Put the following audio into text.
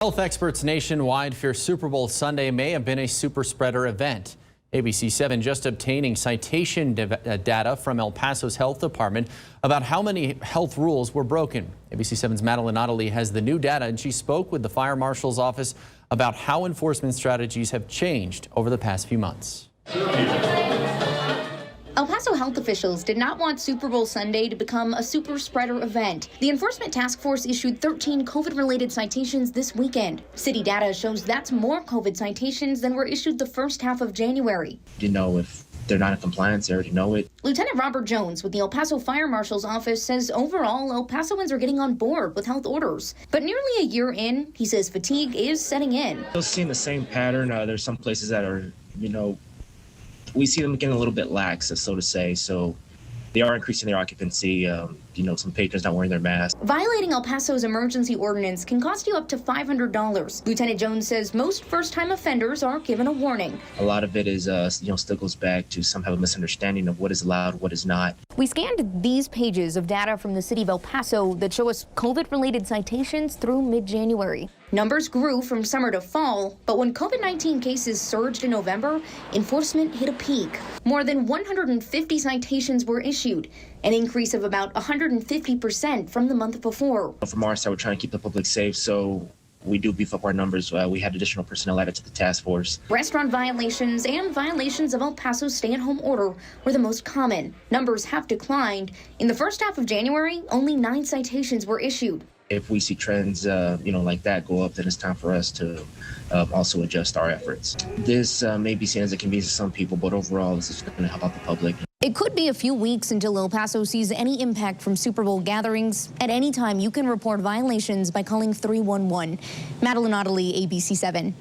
Health experts nationwide fear Super Bowl Sunday may have been a super spreader event. ABC7 just obtaining citation data from El Paso's health department about how many health rules were broken. ABC7's Madeline Ottilie has the new data, and she spoke with the fire marshal's office about how enforcement strategies have changed over the past few months. El Paso health officials did not want Super Bowl Sunday to become a super spreader event. The enforcement task force issued 13 COVID-related citations this weekend. City data shows that's more COVID citations than were issued the first half of January. You know, if they're not in compliance, they already know it. Lieutenant Robert Jones with the El Paso Fire Marshal's office says overall, El Pasoans are getting on board with health orders. But nearly a year in, he says fatigue is setting in. Still seeing the same pattern. There's some places that are, we see them getting a little bit lax, so to say. So they are increasing their occupancy. Some patrons not wearing their masks. Violating El Paso's emergency ordinance can cost you up to $500. Lieutenant Jones says most first-time offenders are given a warning. A lot of it is, still goes back to some have a misunderstanding of what is allowed, what is not. We scanned these pages of data from the city of El Paso that show us COVID-related citations through mid-January. Numbers grew from summer to fall, but when COVID-19 cases surged in November, enforcement hit a peak. More than 150 citations were issued, an increase of about 150% from the month before. From our side, we're trying to keep the public safe, so we do beef up our numbers. We had additional personnel added to the task force. Restaurant violations and violations of El Paso's stay-at-home order were the most common. Numbers have declined. In the first half of January, only 9 citations were issued. If we see trends, like that go up, then it's time for us to also adjust our efforts. This may be seen as a convenience to some people, but overall, this is going to help out the public. It could be a few weeks until El Paso sees any impact from Super Bowl gatherings. At any time, you can report violations by calling 311. Madeline Ottilie, ABC7.